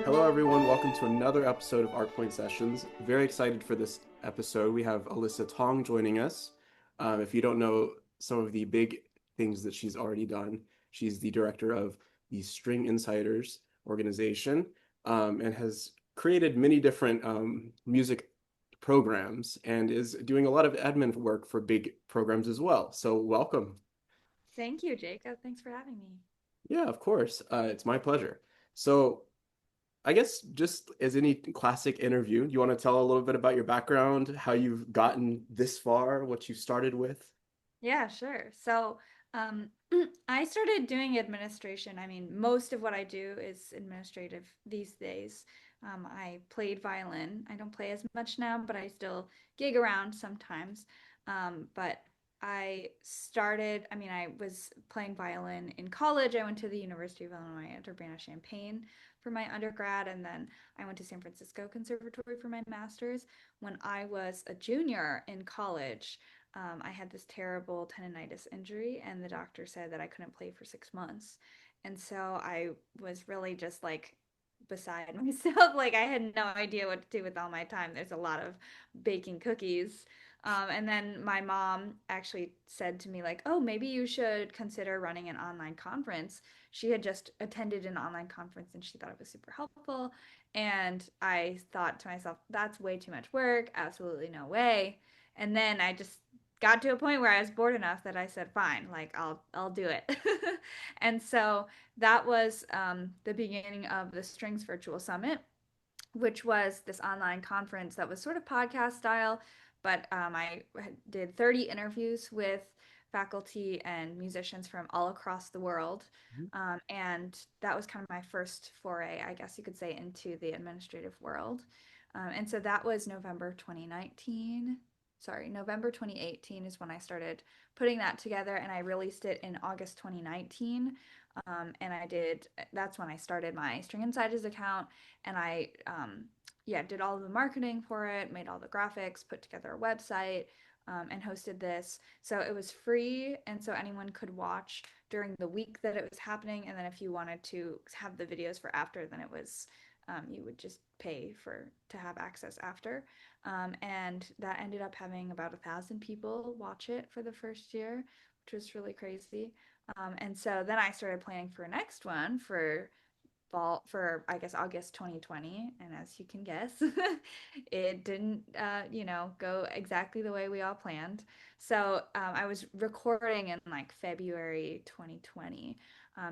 Hello, everyone. Welcome to another episode of Arcpoint Sessions. Very excited for this episode. We have Alyssa Tong joining us. If you don't know some of the big things that she's already done, she's the director of the String Insiders organization, and has created many different music programs and is doing a lot of admin work for big programs as well. So, welcome. Thank you, Jacob. Thanks for having me. Yeah, of course. It's my pleasure. So, I guess just as any classic interview, you want to tell a little bit about your background, how you've gotten this far, what you started with? Yeah, sure. Um, I started doing administration. I mean, most of what I do is administrative these days. I played violin. I don't play as much now, but I still gig around sometimes. But I was playing violin in college. I went to the University of Illinois at Urbana-Champaign for my undergrad, and then I went to San Francisco Conservatory for my master's. When I was a junior in college, I had this terrible tendonitis injury, and the doctor said that I couldn't play for 6 months. And so I was really just like beside myself. Like I had no idea what to do with all my time. There's a lot of baking cookies. And then my mom actually said to me, like, oh, maybe you should consider running an online conference. She had just attended an online conference and she thought it was super helpful. And I thought to myself, that's way too much work. Absolutely no way. And then I just got to a point where I was bored enough that I said, "Fine, like I'll do it." And so that was the beginning of the Strings Virtual Summit, which was this online conference that was sort of podcast style, but I did 30 interviews with faculty and musicians from all across the world. Mhm. And that was kind of my first foray, I guess you could say, into the administrative world. And so that was November 2019. Sorry, November 2018 is when I started putting that together, and I released it in August 2019. That's when I started my String Insiders account, and I did all of the marketing for it, made all the graphics, put together a website, and hosted this. So it was free, and so anyone could watch during the week that it was happening. And then if you wanted to have the videos for after, then it was you would just pay for to have access after. And that ended up having about 1,000 people watch it for the first year, which was really crazy. And so then I started planning for next one for fall for I guess August 2020, and as you can guess, it didn't go exactly the way we all planned. So I was recording in like February 2020,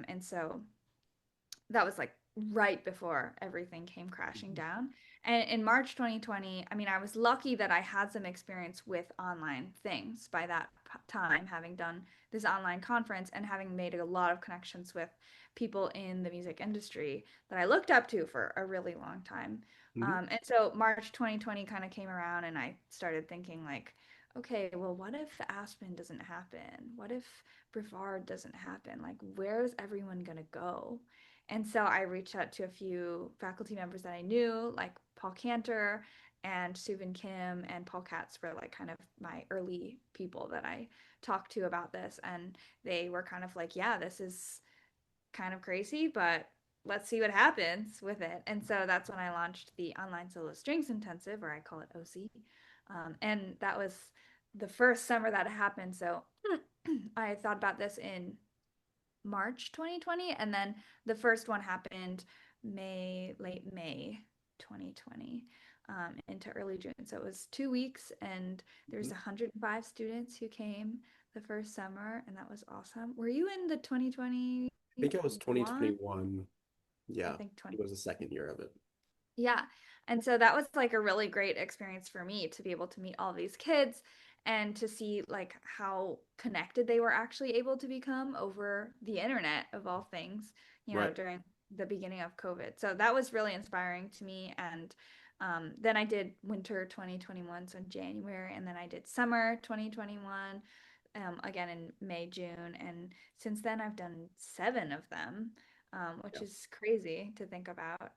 and so that was like right before everything came crashing down. And in March 2020, I mean, I was lucky that I had some experience with online things by that time, having done this online conference and having made a lot of connections with people in the music industry that I looked up to for a really long time. Mhm. And so March 2020 kind of came around, and I started thinking, like, okay, well, what if Aspen doesn't happen? What if Brevard doesn't happen? Like, where's everyone going to go? And so I reached out to a few faculty members that I knew, like Paul Cantor and Subin Kim and Paul Katz were like kind of my early people that I talked to about this. And they were kind of like, yeah, this is kind of crazy, but let's see what happens with it. And so that's when I launched the Online Solo Strings Intensive, or I call it OC. And that was the first summer that happened. So I thought about this in March 2020, and then the first one happened late May 2020, into early June. So it was 2 weeks, and there's Mhm. 105 students who came the first summer, and that was awesome. Were you in the I think it was 2021? 2021. I Yeah, think 20. it was the second year of it. Yeah. And so that was like a really great experience for me to be able to meet all these kids and to see like how connected they were actually able to become over the internet of all things, Right. during the beginning of COVID. So that was really inspiring to me. And then I did winter 2021, so in January, and then I did summer 2021, again in May, June. And since then, I've done seven of them, which Yeah. is crazy to think about.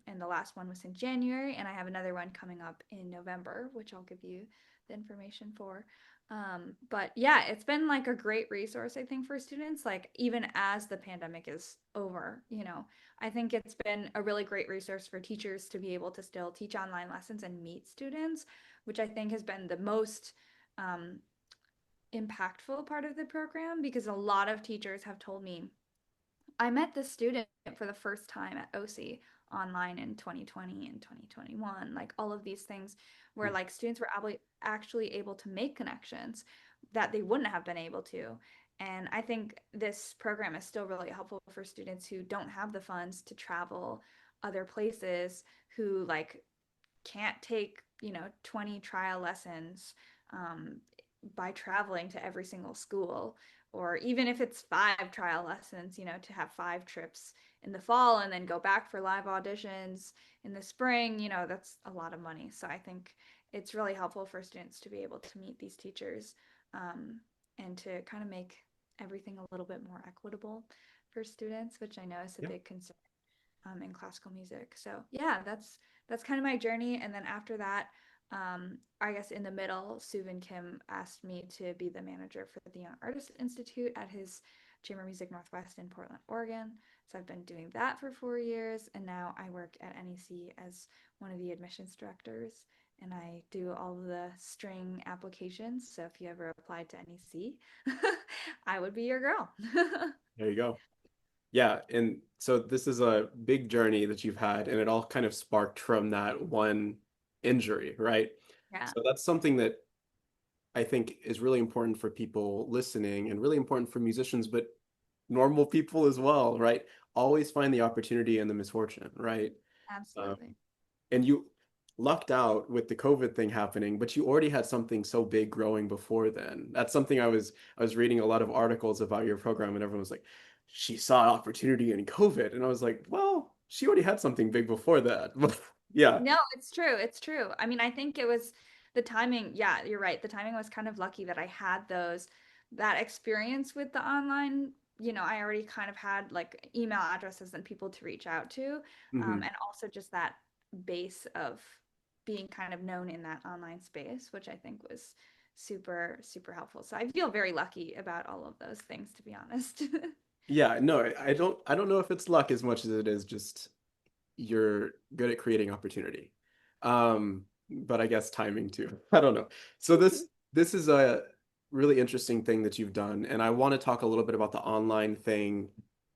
And the last one was in January, and I have another one coming up in November, which I'll give you the information for. But yeah, it's been like a great resource, I think, for students, like even as the pandemic is over, I think it's been a really great resource for teachers to be able to still teach online lessons and meet students, which I think has been the most um, impactful part of the program because a lot of teachers have told me I met this student for the first time at OC online in 2020 and 2021, like all of these things where like students were actually able to make connections that they wouldn't have been able to. And I think this program is still really helpful for students who don't have the funds to travel other places, who like can't take, 20 trial lessons um, by traveling to every single school, or even if it's 5 trial lessons, to have 5 trips in the fall and then go back for live auditions in the spring, that's a lot of money. So I think it's really helpful for students to be able to meet these teachers um, and to kind of make everything a little bit more equitable for students, which I know is a Yeah. big concern in classical music. So yeah, that's kind of my journey. And then after that, I guess in the middle, Suvin Kim asked me to be the manager for the Young Artists Institute at his Chamber Music Northwest in Portland, Oregon. So I've been doing that for 4 years, and now I work at NEC as one of the admissions directors, and I do all of the string applications. So if you ever applied to NEC, I would be your girl. There you go. Yeah, and so this is a big journey that you've had, and it all kind of sparked from that one injury, right? Yeah, So that's something that I think is really important for people listening and really important for musicians, but normal people as well, right? Always find the opportunity and the misfortune, right? Um, absolutely. and you lucked out with the COVID thing happening, but you already had something so big growing before then. That's something I was reading a lot of articles about your program, and everyone was like, she saw opportunity in COVID. And I was like, well, she already had something big before that. Yeah. No, it's true. It's true. I mean, I think it was the timing. Yeah, you're right. The timing was kind of lucky that I had that experience with the online. I already kind of had like email addresses and people to reach out to, Hmm. and also just that base of being kind of known in that online space, which I think was super, super helpful. So I feel very lucky about all of those things, to be honest. Yeah, no, I don't know if it's luck as much as it is just you're good at creating opportunity. But I guess timing too. I don't know. So this is a really interesting thing that you've done, and I want to talk a little bit about the online thing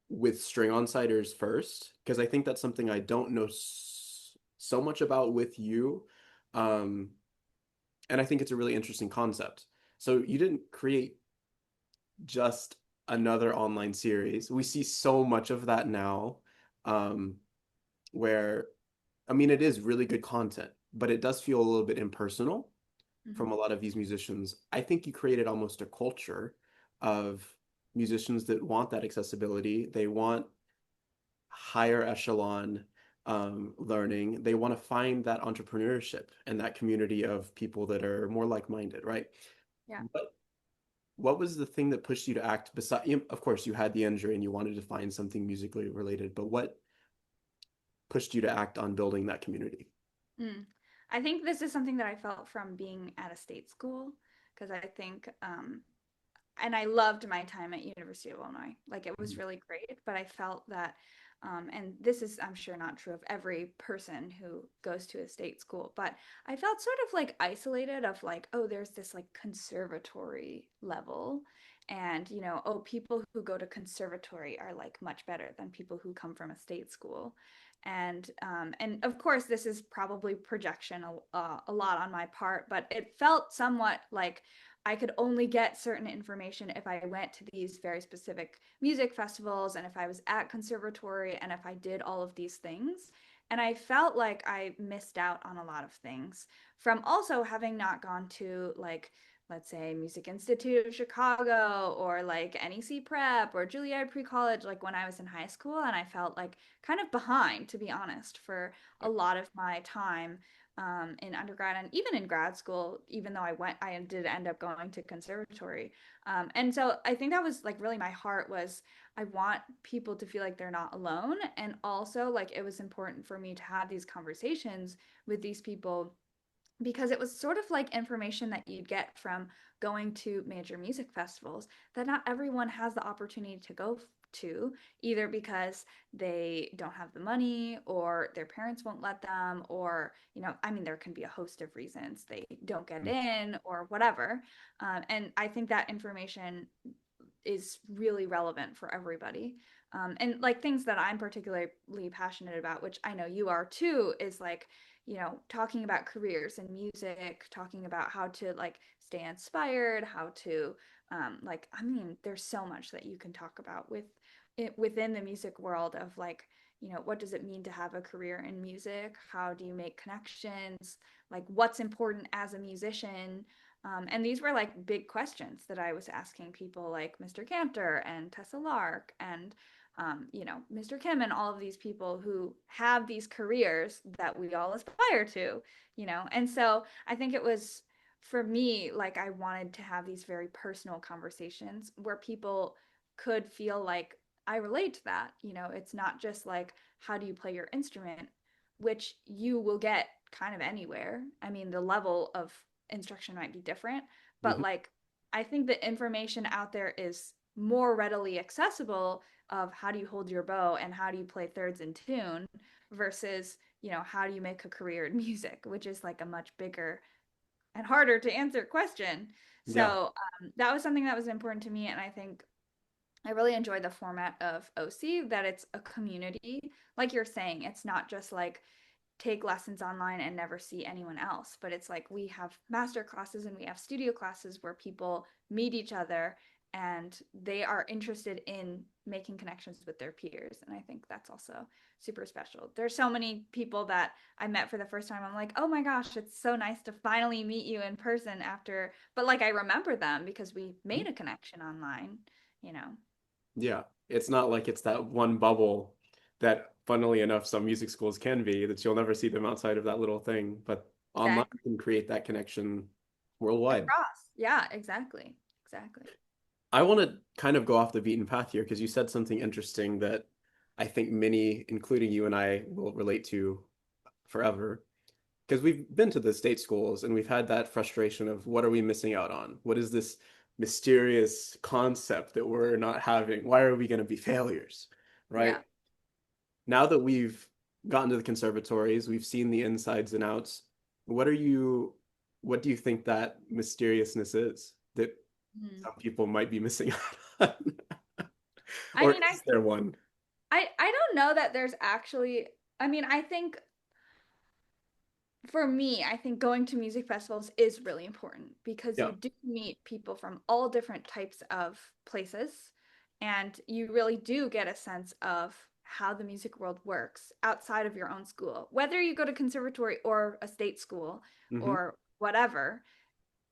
with string on-siders first, because I think that's something I don't know so much about with you. Um, and I think it's a really interesting concept. So you didn't create just another online series. We see so much of that now. Where I mean, it is really good content, but it does feel a little bit impersonal from a Mhm. lot of these musicians. I think you created almost a culture of musicians that want that accessibility. They want higher echelon learning. They want to find that entrepreneurship and that community of people that are more like-minded, right? Yeah. What what was the thing that pushed you to act beside, of course, you had the injury and you wanted to find something musically related, but what pushed you to act on building that community? Mm. I think this is something that I felt from being at a state school because I think, and I loved my time at University of Illinois. Like it was really great, but I felt that, and this is, I'm sure, not true of every person who goes to a state school, but I felt sort of like isolated of like, oh, there's this like conservatory level. And, oh, people who go to conservatory are like much better than people who come from a state school. And of course, this is probably projection a lot on my part, but it felt somewhat like I could only get certain information if I went to these very specific music festivals and if I was at conservatory and if I did all of these things. And I felt like I missed out on a lot of things from also having not gone to like, let's say Music Institute of Chicago or like NEC Prep or Juilliard Pre-College, like when I was in high school. And I felt like kind of behind, to be honest, for a lot of my time in undergrad and even in grad school, even though I did end up going to conservatory. And so I think that was like really my heart was I want people to feel like they're not alone. And also like it was important for me to have these conversations with these people because it was sort of like information that you'd get from going to major music festivals that not everyone has the opportunity to go to, either because they don't have the money or their parents won't let them, or, I mean, there can be a host of reasons they don't get in or whatever. And I think that information is really relevant for everybody. And like things that I'm particularly passionate about, which I know you are too, is like, talking about careers in music, talking about how to like stay inspired, how to, like, I mean, there's so much that you can talk about with it within the music world of like, what does it mean to have a career in music? How do you make connections? Like, what's important as a musician? And these were like big questions that I was asking people like Mr. Cantor and Tessa Lark and, Mr. Kim and all of these people who have these careers that we all aspire to, And so I think it was for me, like I wanted to have these very personal conversations where people could feel like I relate to that. It's not just like, how do you play your instrument, which you will get kind of anywhere. I mean, the level of instruction might be different, but Mhm. like I think the information out there is more readily accessible of how do you hold your bow and how do you play thirds in tune versus, how do you make a career in music, which is like a much bigger and harder to answer question. Yeah. So that was something that was important to me. And I think I really enjoy the format of OC, that it's a community. Like you're saying, it's not just like take lessons online and never see anyone else, but it's like we have master classes and we have studio classes where people meet each other and they are interested in making connections with their peers. And I think that's also super special. There's so many people that I met for the first time. I'm like, oh my gosh, it's so nice to finally meet you in person after, but like I remember them because we made a connection online, you know. Yeah. It's not like it's that one bubble that, funnily enough, some music schools can be, that you'll never see them outside of that little thing. But online Exactly. can create that connection worldwide. Across. Yeah, exactly. Exactly. I want to kind of go off the beaten path here because you said something interesting that I think many, including you and I, will relate to forever. Because we've been to the state schools and we've had that frustration of what are we missing out on? What is this mysterious concept that we're not having? Why are we going to be failures? Yeah. Right? Now that we've gotten to the conservatories, we've seen the insides and outs. What are you, what do you think that mysteriousness is that Mhm. some people might be missing out on? I Or mean, I is there one? I don't know that there's actually, I mean, I think for me, I think going to music festivals is really important because Yeah. you do meet people from all different types of places and you really do get a sense of how the music world works outside of your own school. Whether you go to conservatory or a state school Hmm. or whatever,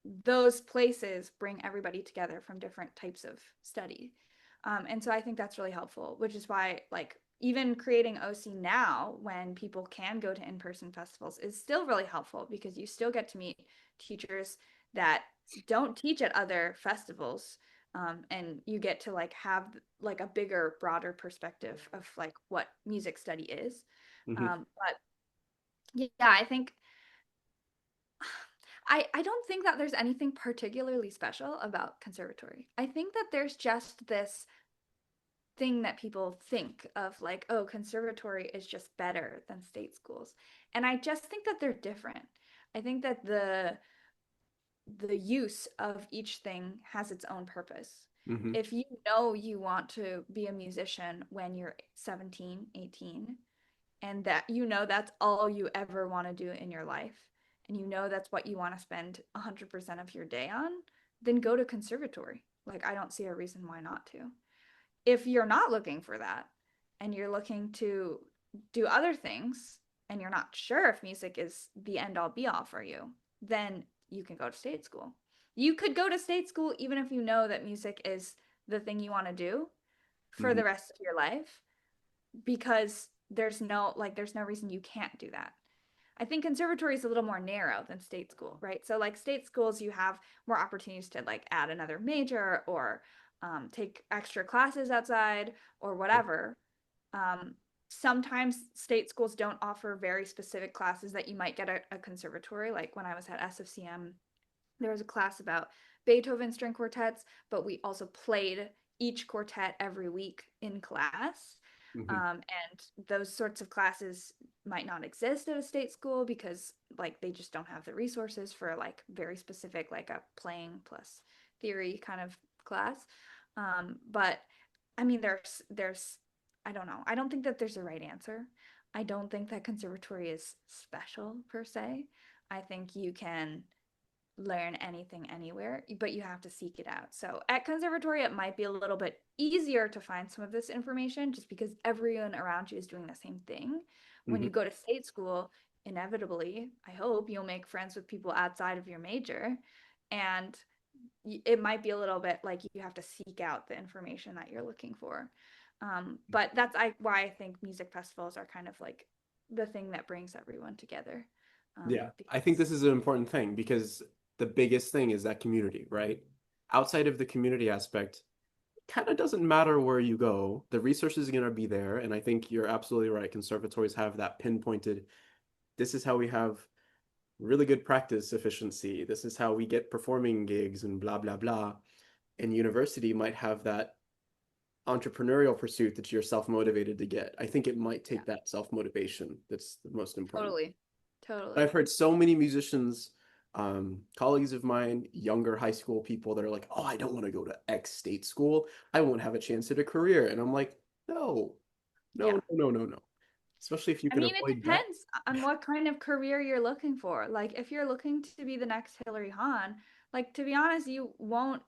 those places bring everybody together from different types of study. And so I think that's really helpful, which is why, like, even creating OC now, when people can go to in person festivals, is still really helpful because you still get to meet teachers that don't teach at other festivals. And you get to like have like a bigger, broader perspective of like what music study is. Hmm. But yeah, I think I don't think that there's anything particularly special about conservatory. I think that there's just this thing that people think of like, oh, conservatory is just better than state schools. And I just think that they're different. I think that the use of each thing has its own purpose. Hmm. If you know you want to be a musician when you're 17, 18, and that that's all you ever want to do in your life and that's what you want to spend 100% of your day on, then go to conservatory. Like I don't see a reason why not to. If you're not looking for that and you're looking to do other things and you're not sure if music is the end all be all for you, then you can go to state school. You could go to state school even if you know that music is the thing you want to do for Hmm. the rest of your life, because there's no reason you can't do that. I think conservatory is a little more narrow than state school, right? So like state schools, you have more opportunities to like add another major or take extra classes outside or whatever. Um, sometimes state schools don't offer very specific classes that you might get at a conservatory. Like when I was at SFCM, there was a class about Beethoven string quartets, but we also played each quartet every week in class. Hmm. And those sorts of classes might not exist at a state school because like they just don't have the resources for like very specific, like a playing plus theory kind of class. But I mean, there's I don't know. I don't think that there's a right answer. I don't think that conservatory is special per se. I think you can learn anything anywhere, but you have to seek it out. So at conservatory, it might be a little bit easier to find some of this information just because everyone around you is doing the same thing. When Hmm. you go to state school, inevitably, I hope you'll make friends with people outside of your major. And it might be a little bit like you have to seek out the information that you're looking for. But that's why I think music festivals are kind of like the thing that brings everyone together. Yeah, I think Because this is an important thing because the biggest thing is that community, right? Outside of the community aspect, kind of doesn't matter where you go. The resources are going to be there. And I think you're absolutely right. Conservatories have that pinpointed, this is how we have really good practice efficiency. This is how we get performing gigs and blah, blah, blah. And university might have that entrepreneurial pursuit that you're self-motivated to get. I think it might yeah, take that self-motivation that's the most important. totally, I've totally. heard so many musicians, colleagues of mine, younger high school people that are like, oh, I don't want to go to X state school. I won't have a chance at a career. And I'm like, no, no, Yeah. no, no, no, no. Especially if you I can mean, it avoid debt. depends on what kind of career you're looking for. Like, if you're looking to be the next Hillary Hahn, like, to be honest, you won't,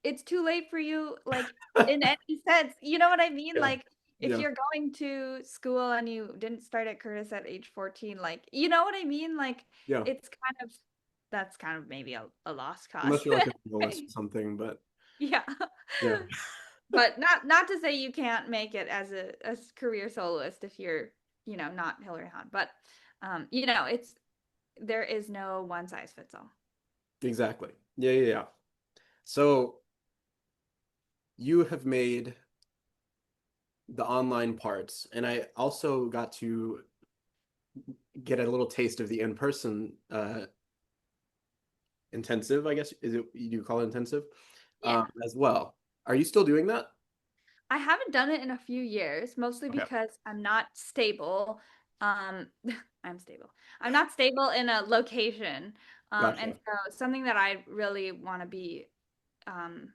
it's too late for you, like, in any sense. You know what I mean? Yeah. Like, if Yeah. you're going to school and you didn't start at Curtis at age 14, like, you know what I mean? Like, Yeah. it's kind of, that's kind of maybe a lost cause. Unless you're like a journalist or something, but Yeah. yeah. But not to say you can't make it as a career soloist if you're, not Hillary Hahn. But it's there is no one size fits all. Exactly. Yeah, yeah, yeah. So you have made the online parts, and I also got to get a little taste of the in-person intensive, I guess. Is it you do call it intensive? Yeah. As well. Are you still doing that? I haven't done it in a few years, mostly Okay, because I'm not stable. I'm stable. I'm not stable in a location. And gotcha. so something that I really want to be um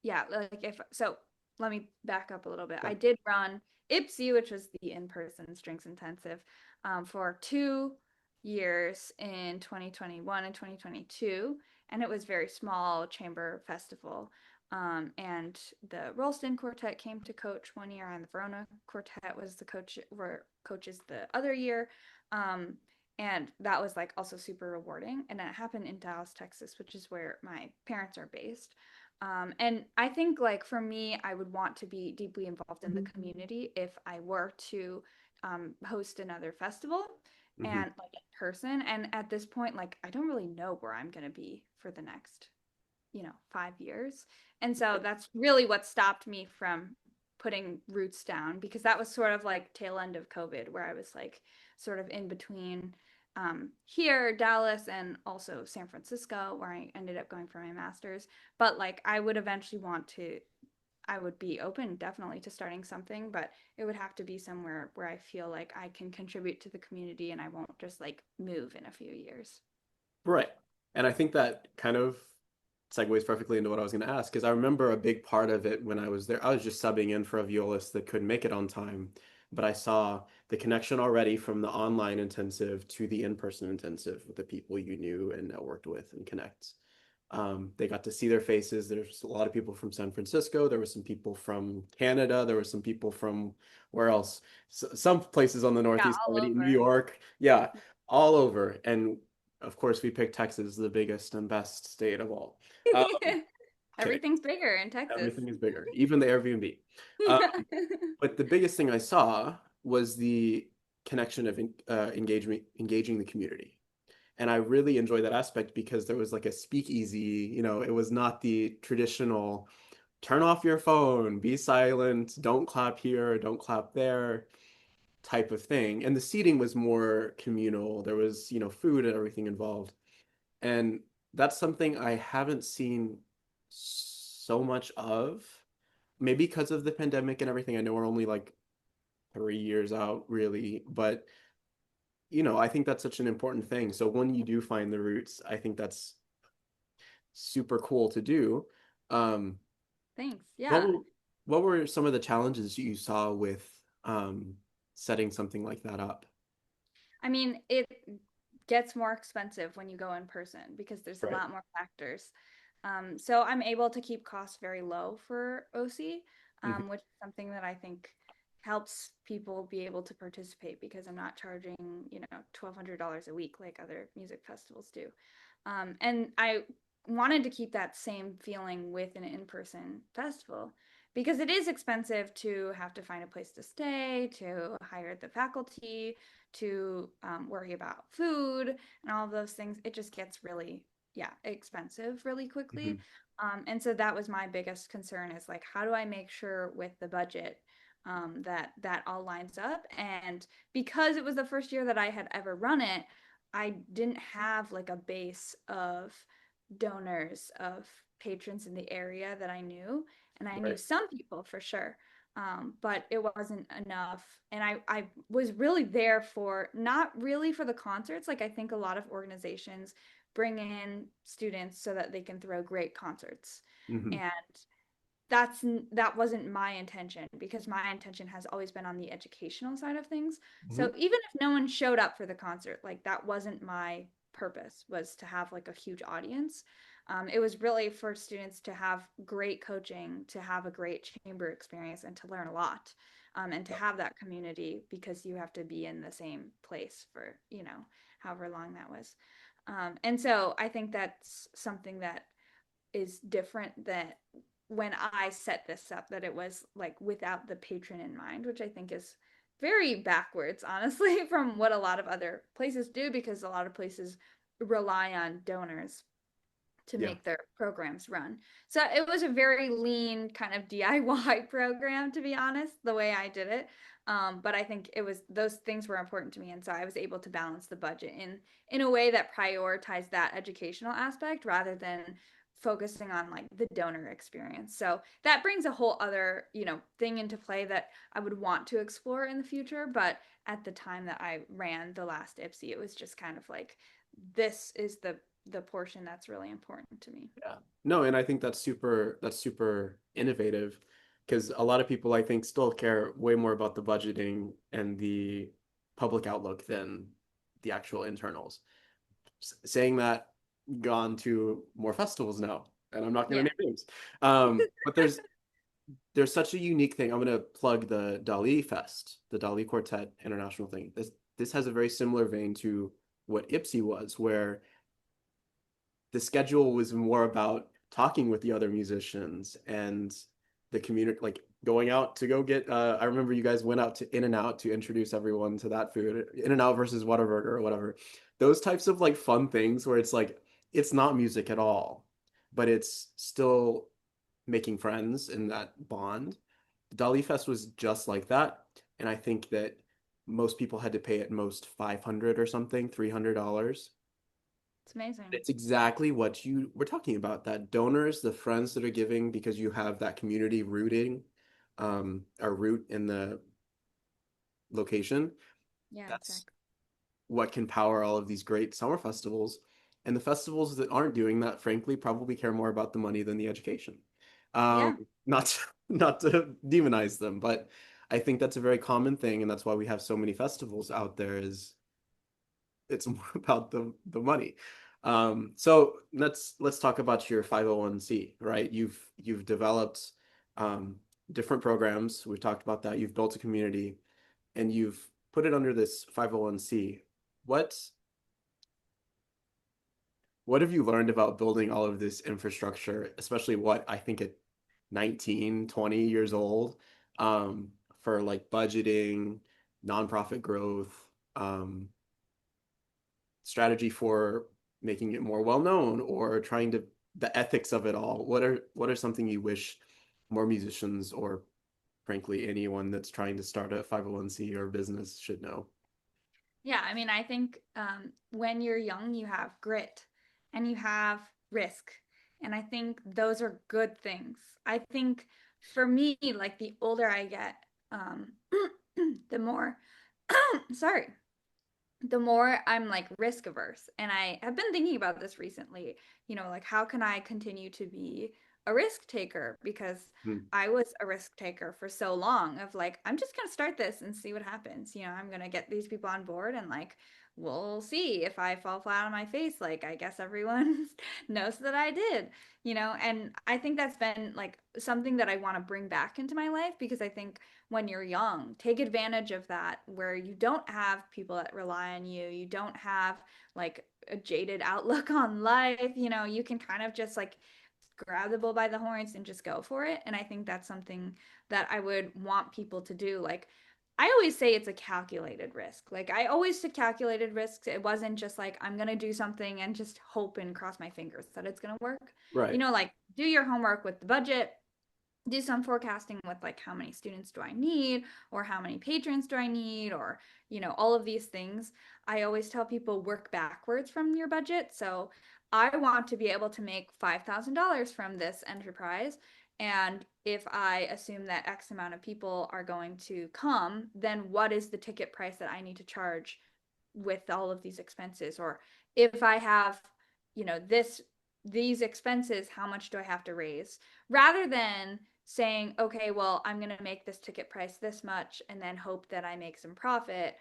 yeah, like if so, let me back up a little bit. I Okay. did run IPSY, which was the in-person strengths intensive, for 2 years in 2021 and 2022, and it was very small chamber festival. And the Rolston Quartet came to coach one year, and the Verona Quartet was the coaches the other year. Um, and that was like also super rewarding. And it happened in Dallas, Texas, which is where my parents are based. And I think like for me, I would want to be deeply involved in the community if I were to host another festival Hmm. and like in person. And at this point, like I don't really know where I'm gonna be for the next, 5 years. And so that's really what stopped me from putting roots down because that was sort of like tail end of COVID where I was like sort of in between here, Dallas, and also San Francisco, where I ended up going for my master's. But like, I would be open definitely to starting something, but it would have to be somewhere where I feel like I can contribute to the community and I won't just like move in a few years. Right. And I think that kind of segues perfectly into what I was going to ask, because I remember a big part of it when I was there. I was just subbing in for a violist that couldn't make it on time, but I saw the connection already from the online intensive to the in-person intensive with the people you knew and networked with and connect. They got to see their faces. There's a lot of people from San Francisco. There were some people from Canada. There were some people from where else? Some places on the Yeah, Northeast all already, New over. York. Yeah, all over. And of course, we picked Texas, the biggest and best state of all. Kidding. Everything's bigger in Texas. Everything is bigger, even the Airbnb. Um, but the biggest thing I saw was the connection of engaging the community. And I really enjoy that aspect because there was like a speakeasy, it was not the traditional turn off your phone, be silent, don't clap here, don't clap there. type of thing. And the seating was more communal. There was, food and everything involved. And that's something I haven't seen so much of. Maybe because of the pandemic and everything. I know we're only like 3 years out, really, but I think that's such an important thing. So when you do find the roots, I think that's super cool to do. Um, Thanks. what Yeah. were, what were some of the challenges you saw with um, setting something like that up? I mean, it gets more expensive when you go in person because there's a Right. lot more factors. So I'm able to keep costs very low for OC, Hmm. which is something that I think helps people be able to participate because I'm not charging, $1,200 a week like other music festivals do. And I wanted to keep that same feeling with an in-person festival because it is expensive to have to find a place to stay, to hire the faculty, to worry about food and all of those things. It just gets really, yeah, expensive really quickly. Hmm. And so that was my biggest concern is like, how do I make sure with the budget that all lines up? And because it was the first year that I had ever run it, I didn't have like a base of donors, of patrons in the area that I knew. And I knew Right. some people for sure, but it wasn't enough. And I was really there for not really for the concerts. Like I think a lot of organizations bring in students so that they can throw great concerts. Hmm. And that wasn't my intention because my intention has always been on the educational side of things. Hmm. So even if no one showed up for the concert, like that wasn't my purpose, was to have like a huge audience. It was really for students to have great coaching, to have a great chamber experience, and to learn a lot, and to have that community because you have to be in the same place for however long that was. And so I think that's something that is different that when I set this up, that it was like without the patron in mind, which I think is very backwards, honestly, from what a lot of other places do, because a lot of places rely on donors to Yeah. make their programs run. So it was a very lean kind of DIY program, to be honest, the way I did it. But I think it was those things were important to me, and so I was able to balance the budget in a way that prioritized that educational aspect rather than focusing on like the donor experience. So that brings a whole other, thing into play that I would want to explore in the future. But at the time that I ran the last IPSY, it was just kind of like this is the portion that's really important to me. Yeah. No, and I think that's super innovative because a lot of people I think still care way more about the budgeting and the public outlook than the actual internals. Saying that, gone to more festivals now, and I'm not going Yeah. to name names. But there's such a unique thing. I'm going to plug the Dali Fest, the Dali Quartet International thing. This has a very similar vein to what IPSY was, where the schedule was more about talking with the other musicians and the community, like going out to go get. I remember you guys went out to In and Out to introduce everyone to that food, In and Out versus Whataburger or whatever. Those types of like fun things where it's like it's not music at all, but it's still making friends in that bond. Dali Fest was just like that, and I think that most people had to pay at most 500 or something, $300. It's amazing. It's exactly what you were talking about, that donors, the friends that are giving because you have that community rooting, or root in the location. Yeah, That's exactly. what can power all of these great summer festivals. And the festivals that aren't doing that, frankly, probably care more about the money than the education. Yeah. Not not to demonize them, but I think that's a very common thing, and that's why we have so many festivals out there, is it's more about the money. So let's talk about your 501c, right? You've developed um, different programs. We've talked about that. You've built a community, and you've put it under this 501c. What what have you learned about building all of this infrastructure, especially what I think at 19, 20 years old, um, for like budgeting, nonprofit growth, um, strategy for making it more well known, or trying to the ethics of it all? What are something you wish more musicians or frankly anyone that's trying to start a 501c or business should know. Yeah, I mean, I think when you're young, you have grit and you have risk. And I think those are good things. I think for me, like the older I get, um, the more, sorry, the more I'm like risk averse. And I have been thinking about this recently, like how can I continue to be a risk taker? Because Hmm. I was a risk taker for so long of like, I'm just going to start this and see what happens. I'm going to get these people on board and like, we'll see if I fall flat on my face. Like, I guess everyone knows that I did, and I think that's been like something that I want to bring back into my life because I think when you're young. Take advantage of that where you don't have people that rely on you. You don't have like a jaded outlook on life. You can kind of just like grab the bull by the horns and just go for it. And I think that's something that I would want people to do. Like, I always say it's a calculated risk. Like, I always took calculated risks. It wasn't just like, I'm going to do something and just hope and cross my fingers that it's going to work. Right. Like, do your homework with the budget, do some forecasting with like how many students do I need or how many patrons do I need or all of these things. I always tell people work backwards from your budget. So I want to be able to make $5,000 from this enterprise, and if I assume that X amount of people are going to come, then what is the ticket price that I need to charge with all of these expenses? Or if I have this these expenses, how much do I have to raise, rather than saying, okay, well, I'm going to make this ticket price this much and then hope that I make some profit.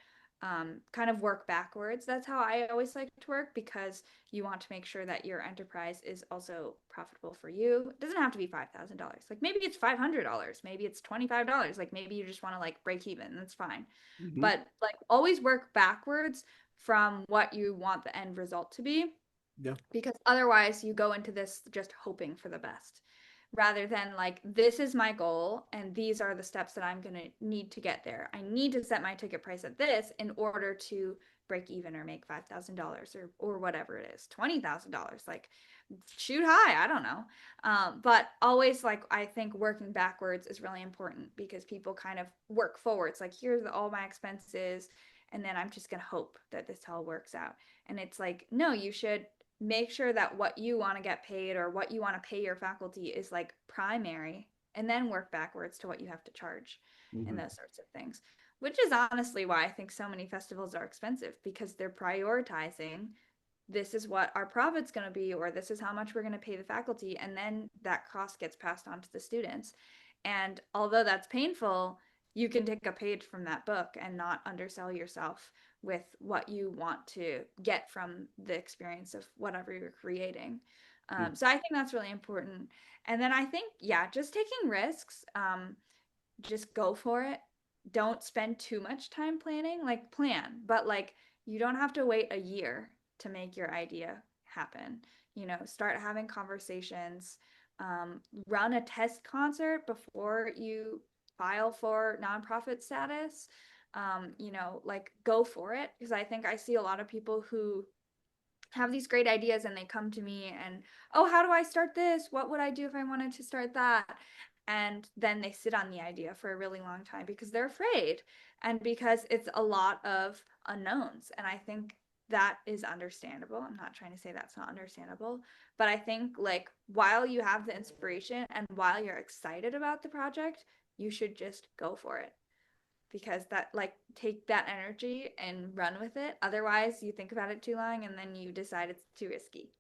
Kind of work backwards. That's how I always like to work because you want to make sure that your enterprise is also profitable for you. It doesn't have to be $5,000. Like maybe it's $500, maybe it's $25. Like maybe you just want to like break even. That's fine. Hmm. But like always work backwards from what you want the end result to be, Yeah. because otherwise you go into this just hoping for the best rather than like, this is my goal and these are the steps that I'm going to need to get there. I need to set my ticket price at this in order to break even or make $5,000 or whatever it is, $20,000. Like, shoot high, I don't know. But always, like, I think working backwards is really important because people kind of work forwards. Like, here's all my expenses, and then I'm just going to hope that this all works out. And it's like, no, you should make sure that what you want to get paid or what you want to pay your faculty is like primary, and then work backwards to what you have to charge and Hmm. those sorts of things, which is honestly why I think so many festivals are expensive, because they're prioritizing, this is what our profit's going to be, or this is how much we're going to pay the faculty, and then that cost gets passed on to the students. And although that's painful, you can take a page from that book and not undersell yourself with what you want to get from the experience of whatever you're creating. So I think that's really important. And then I think, yeah, just taking risks, just go for it. Don't spend too much time planning, like plan, but like you don't have to wait a year to make your idea happen. Start having conversations, run a test concert before you file for nonprofit status. Like go for it, because I think I see a lot of people who have these great ideas and they come to me and, oh, how do I start this? What would I do if I wanted to start that? And then they sit on the idea for a really long time because they're afraid and because it's a lot of unknowns. And I think that is understandable. I'm not trying to say that's not understandable, but I think like while you have the inspiration and while you're excited about the project, you should just go for it, because that, like, take that energy and run with it. Otherwise, you think about it too long and then you decide it's too risky.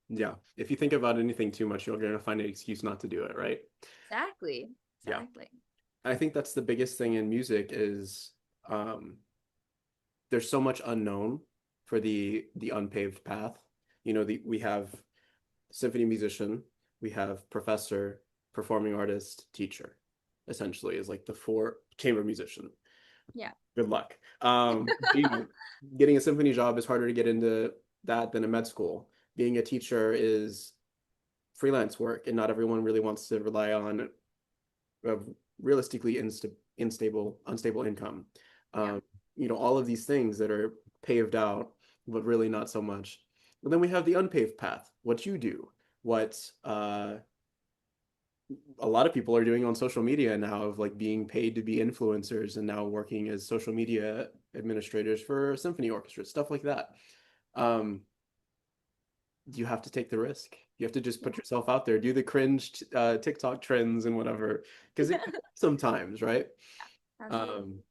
Yeah. If you think about anything too much, you're going to find an excuse not to do it, right? Exactly. Yeah. Exactly. I think that's the biggest thing in music is um, there's so much unknown for the unpaved path. We have symphony musician, we have professor, performing artist, teacher, essentially is like the four chamber musician. Yeah. Good luck. Getting a symphony job is harder to get into that than a med school. Being a teacher is freelance work, and not everyone really wants to rely on a realistically unstable income. Yeah. Um, all of these things that are paved out, but really not so much. And then we have the unpaved path, what you do, what a lot of people are doing on social media now of like being paid to be influencers and now working as social media administrators for symphony orchestras, stuff like that. Um, you have to take the risk. You have to just Yeah. put yourself out there, do the cringe TikTok trends and whatever, because it can work sometimes, right? Absolutely. Um,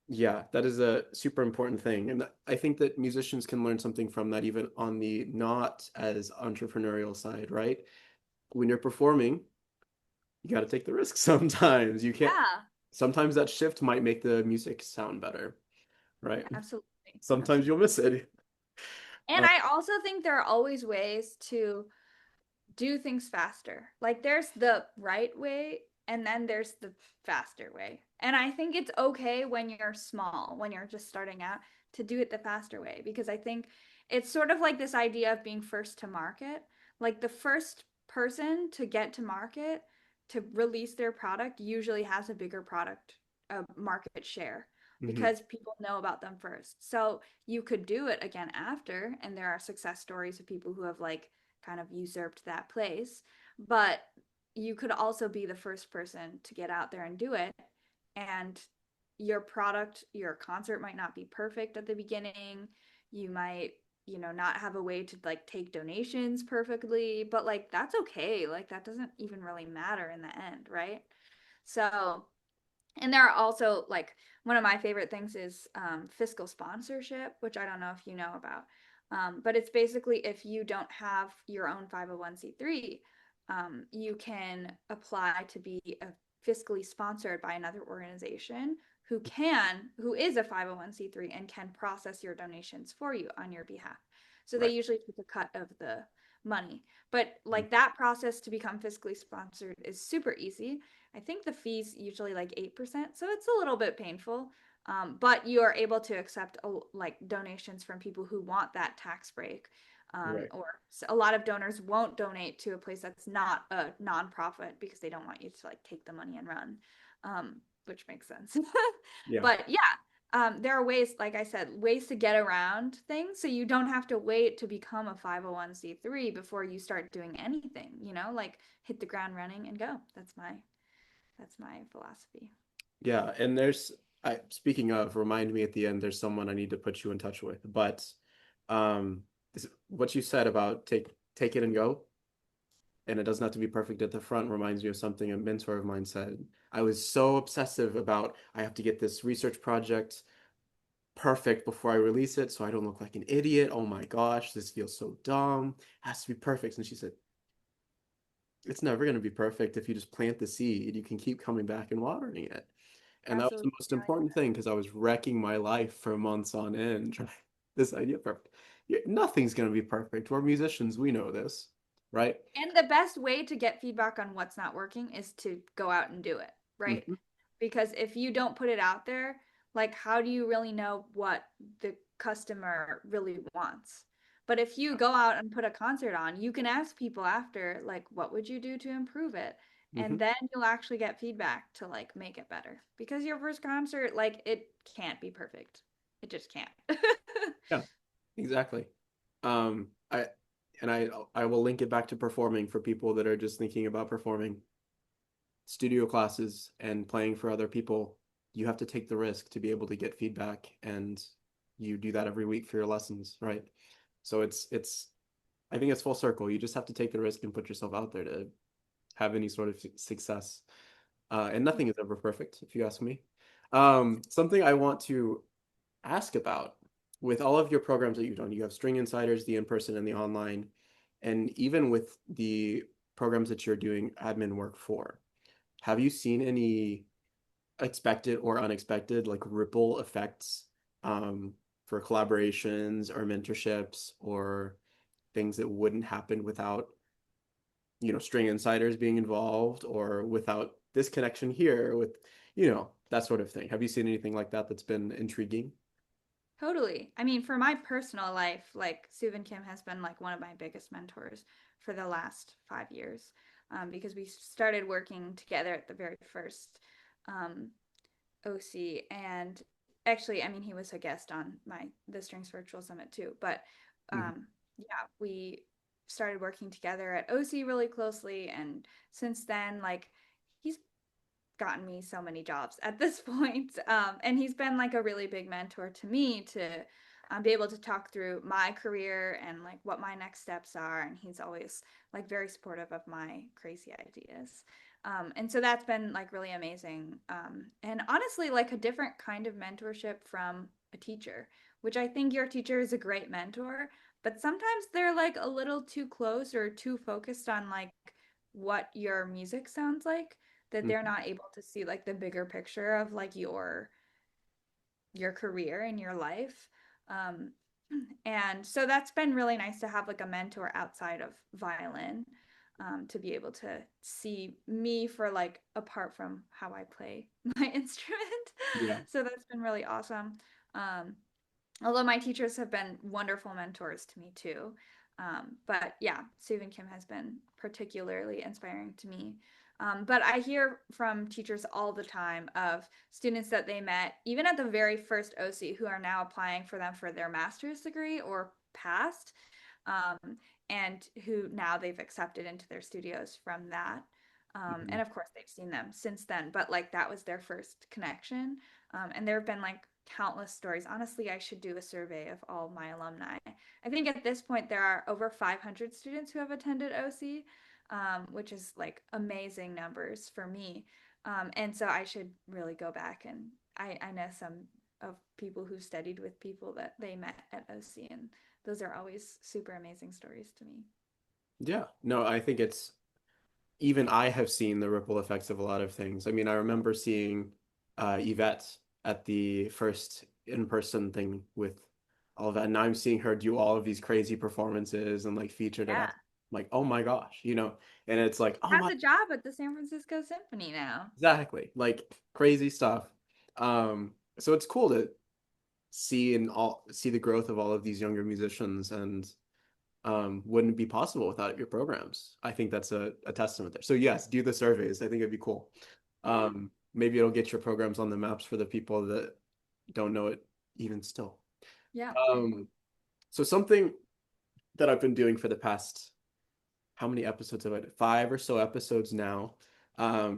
yeah, that is a super important thing. And I think that musicians can learn something from that even on the not as entrepreneurial side, right? When you're performing, you got to take the risk sometimes. You can't, Yeah, sometimes that shift might make the music sound better, right? absolutely. Sometimes you'll Absolutely. miss it. And Uh, I also think there are always ways to do things faster. Like there's the right way and then there's the faster way. And I think it's okay when you're small, when you're just starting out, to do it the faster way because I think it's sort of like this idea of being first to market. Like the first person to get to market to release their product usually has a bigger product market share mhm, because people know about them first. So you could do it again after, and there are success stories of people who have like kind of usurped that place. But you could also be the first person to get out there and do it. And your product, your concert might not be perfect at the beginning. You might, not have a way to like take donations perfectly, but like that's okay. Like that doesn't even really matter in the end, right? So, and there are also like one of my favorite things is fiscal sponsorship, which I don't know if you know about. But it's basically if you don't have your own 501c3, you can apply to be a fiscally sponsored by another organization who is a 501c3 and can process your donations for you on your behalf. So they right. usually take a cut of the money. But Mhm. like that process to become fiscally sponsored is super easy. I think the fee's usually like 8%, so it's a little bit painful. But you are able to accept like donations from people who want that tax break. Right. Or a lot of donors won't donate to a place that's not a nonprofit because they don't want you to like take the money and run, which makes sense. Yeah. But yeah, there are ways, like I said, ways to get around things so you don't have to wait to become a 501c3 before you start doing anything, like hit the ground running and go. That's my philosophy. Yeah. And there's, speaking of, remind me at the end, there's someone I need to put you in touch with. But um, what you said about take it and go, and it doesn't have to be perfect at the front reminds me of something a mentor of mine said. I was so obsessive about I have to get this research project perfect before I release it so I don't look like an idiot. Oh my gosh, this feels so dumb. It has to be perfect. And she said, it's never going to be perfect if you just plant the seed. You can keep coming back and watering it. And that was the Absolutely. most important thing because I was wrecking my life for months on end trying this idea perfect. Yeah, nothing's going to be perfect. We're musicians, we know this, right? And the best way to get feedback on what's not working is to go out and do it, right? Hmm. Because if you don't put it out there, like how do you really know what the customer really wants? But if you go out and put a concert on, you can ask people after, like, what would you do to improve it? Hmm. And then you'll actually get feedback to like make it better. Because your first concert, like, it can't be perfect. It just can't. Yeah, exactly. I and I will link it back to performing for people that are just thinking about performing. Studio classes and playing for other people, you have to take the risk to be able to get feedback, and you do that every week for your lessons, right? So it's I think it's full circle. You just have to take the risk and put yourself out there to have any sort of success. And nothing is ever perfect, if you ask me. Something I want to ask about with all of your programs that you've done, you have String Insiders, the in-person and the online, and even with the programs that you're doing admin work for. Have you seen any expected or unexpected like ripple effects for collaborations or mentorships or things that wouldn't happen without, string insiders being involved or without this connection here with, that sort of thing? Have you seen anything like that that's been intriguing? Totally. I mean, for my personal life, like Suvin Kim has been like one of my biggest mentors for the last 5 years, because we started working together at the very first um, OC. And actually, I mean, he was a guest on the Strings Virtual Summit too. But Mhm. yeah, we. started working together at OC really closely. And since then, like, he's gotten me so many jobs at this point. And he's been like a really big mentor to me to be able to talk through my career and like what my next steps are. And he's always like very supportive of my crazy ideas. And so that's been like really amazing. And honestly, like a different kind of mentorship from a teacher, which I think your teacher is a great mentor, but sometimes they're like a little too close or too focused on like what your music sounds like that they're Mhm. not able to see like the bigger picture of like your career and your life. Um, and so that's been really nice to have like a mentor outside of violin, to be able to see me for like apart from how I play my instrument. Yeah. So that's been really awesome. Um, Although my teachers have been wonderful mentors to me too. But yeah, Stephen Kim has been particularly inspiring to me. But I hear from teachers all the time of students that they met, even at the very first OC, who are now applying for them for their master's degree or past, um, and who now they've accepted into their studios from that. Mhm. And of course, they've seen them since then, but like that was their first connection. And there have been like countless stories. Honestly, I should do a survey of all my alumni. I think at this point there are over 500 students who have attended OC, which is like amazing numbers for me. And so I should really go back, and I know some of people who studied with people that they met at OC, and those are always super amazing stories to me. Yeah. No, I think it's even I have seen the ripple effects of a lot of things. I mean, I remember seeing Yvette at the first in-person thing with all of that, and now I'm seeing her do all of these crazy performances and like featured at Yeah. us. Like, oh my gosh, and it's like, oh Has my, a job at the San Francisco Symphony now. exactly, like crazy stuff. So it's cool to see the growth of all of these younger musicians and wouldn't be possible without your programs. I think that's a testament there. So yes, do the surveys. I think it'd be cool. Yeah. Maybe it'll get your programs on the maps for the people that don't know it even still. Yeah, very cool. Um, so something that I've been doing for the past, how many episodes have I done? 5 or so episodes now,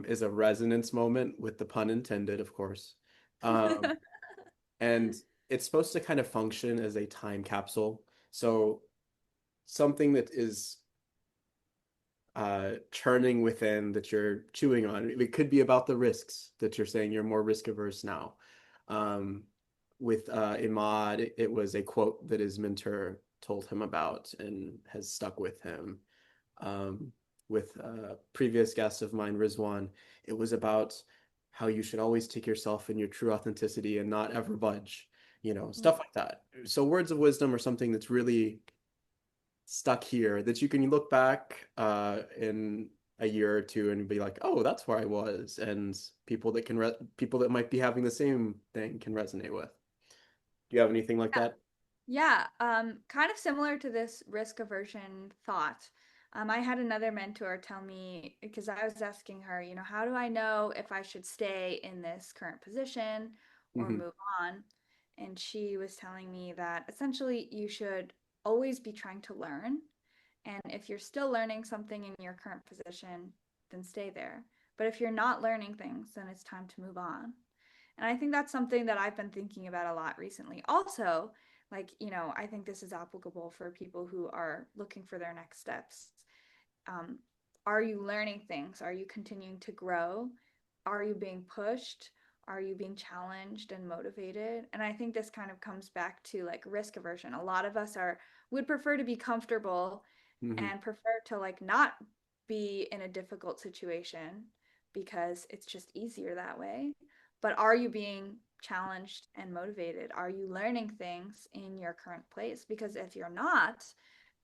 is a resonance moment with the pun intended, of course. Um, and it's supposed to kind of function as a time capsule. So something that is churning within that you're chewing on. It could be about the risks that you're saying you're more risk averse now. Um, with Imad, it was a quote that his mentor told him about and has stuck with him. Um, with a previous guest of mine, Rizwan, it was about how you should always take yourself in your true authenticity and not ever budge, stuff like that. So words of wisdom are something that's really stuck here that you can look back in a year or two and be like, oh, that's where I was, and people that might be having the same thing can resonate with. Do you have anything like that? Yeah, kind of similar to this risk aversion thought. I had another mentor tell me, because I was asking her, how do I know if I should stay in this current position or Hmm. move on? And she was telling me that essentially you should always be trying to learn. And if you're still learning something in your current position, then stay there. But if you're not learning things, then it's time to move on. And I think that's something that I've been thinking about a lot recently. Also, like, I think this is applicable for people who are looking for their next steps. Um, are you learning things? Are you continuing to grow? Are you being pushed? Are you being challenged and motivated? And I think this kind of comes back to like risk aversion. A lot of us are would prefer to be comfortable Hmm. and prefer to like not be in a difficult situation because it's just easier that way. But are you being challenged and motivated? Are you learning things in your current place? Because if you're not,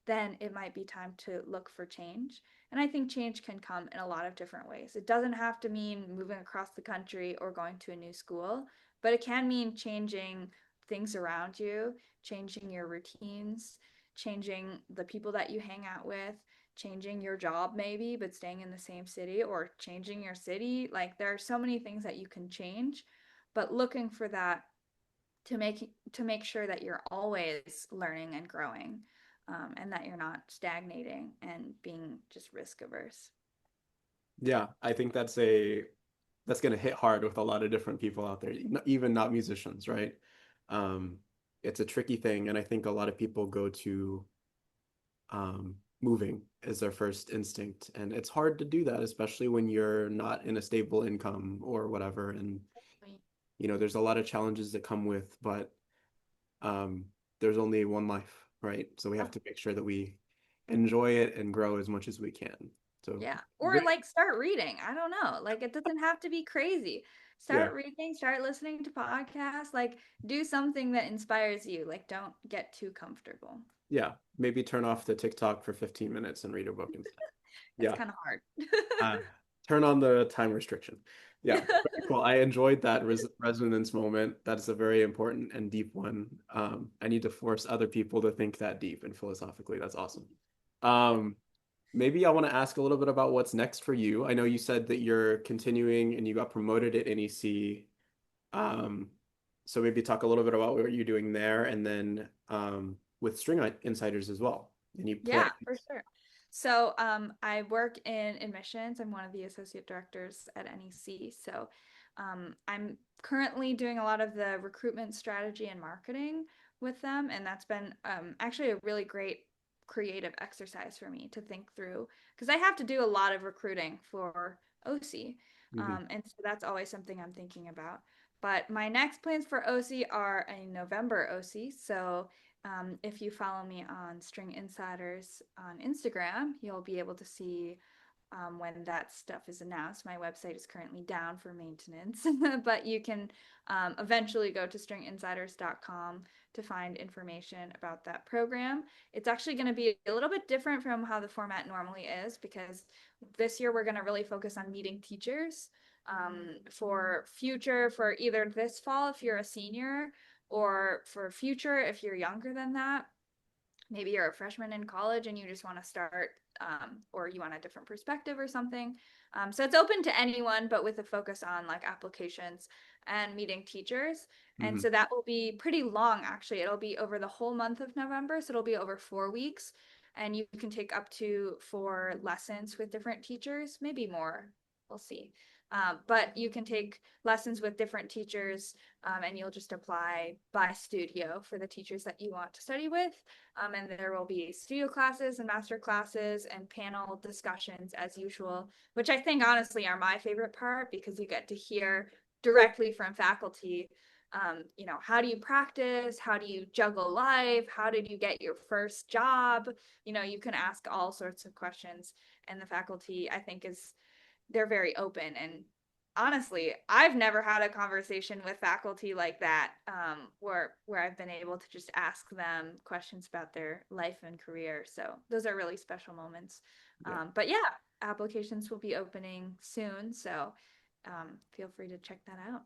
then it might be time to look for change. And I think change can come in a lot of different ways. It doesn't have to mean moving across the country or going to a new school, but it can mean changing things around you, changing your routines, changing the people that you hang out with, changing your job maybe, but staying in the same city, or changing your city. Like there are so many things that you can change, but looking for that to make sure that you're always learning and growing. and that you're not stagnating and being just risk averse. Yeah, I think that's going to hit hard with a lot of different people out there, even not musicians, right? Um, it's a tricky thing, and I think a lot of people go to moving as their first instinct, and it's hard to do that, especially when you're not in a stable income or whatever. And there's a lot of challenges that come with, but um, there's only one life, right? So we have to make sure that we enjoy it and grow as much as we can. So Yeah. Or very, like start reading. I don't know. Like it doesn't have to be crazy. yeah, Start reading, start listening to podcasts, like do something that inspires you. Like don't get too comfortable. yeah. Maybe turn off the TikTok for 15 minutes and read a book instead. It's Yeah. kind of hard. Uh, Turn on the time restriction. Yeah, very cool. I enjoyed that resonance moment. That's a very important and deep one. I need to force other people to think that deep and philosophically. That's awesome. Um, Maybe I want to ask a little bit about what's next for you. I know you said that you're continuing and you got promoted at NEC. Um, so maybe talk a little bit about what you're doing there and then with String Insiders as well. Any Yeah, plans? for sure. So, I work in admissions. I'm one of the associate directors at NEC. So, I'm currently doing a lot of the recruitment strategy and marketing with them, and that's been actually a really great creative exercise for me to think through because I have to do a lot of recruiting for OC, Mhm. and so that's always something I'm thinking about. But my next plans for OC are a November OC. So if you follow me on String Insiders on Instagram, you'll be able to see when that stuff is announced. My website is currently down for maintenance, but you can eventually go to stringinsiders.com to find information about that program. It's actually going to be a little bit different from how the format normally is because this year we're going to really focus on meeting teachers for future, for either this fall if you're a senior or for future if you're younger than that. Maybe you're a freshman in college and you just want to start, or you want a different perspective or something. So it's open to anyone, but with a focus on like applications and meeting teachers. And Mhm. so that will be pretty long, actually. It'll be over the whole month of November. So it'll be over 4 weeks. And you can take up to 4 lessons with different teachers, maybe more. We'll see. But you can take lessons with different teachers, and you'll just apply by studio for the teachers that you want to study with. And there will be studio classes and master classes and panel discussions as usual, which I think honestly are my favorite part because you get to hear directly from faculty. How do you practice? How do you juggle life? How did you get your first job? You can ask all sorts of questions, and the faculty, I think, they're very open. And honestly, I've never had a conversation with faculty like that, where I've been able to just ask them questions about their life and career. So those are really special moments. Yeah. But yeah, applications will be opening soon, so feel free to check that out.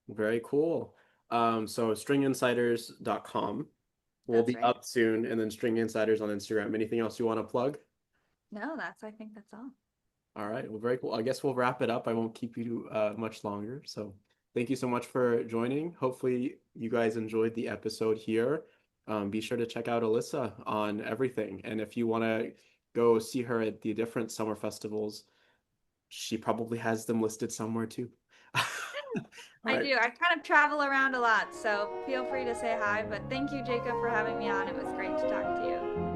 Very cool. So stringinsiders.com will That's be right. up soon, and then String Insiders on Instagram. Anything else you want to plug? No, I think that's all. All right. Well, very cool. I guess we'll wrap it up. I won't keep you much longer. So thank you so much for joining. Hopefully you guys enjoyed the episode here. Be sure to check out Alyssa on everything. And if you want to go see her at the different summer festivals, she probably has them listed somewhere too. All I right. do. I kind of travel around a lot, so feel free to say hi. But thank you, Jacob, for having me on. It was great to talk to you.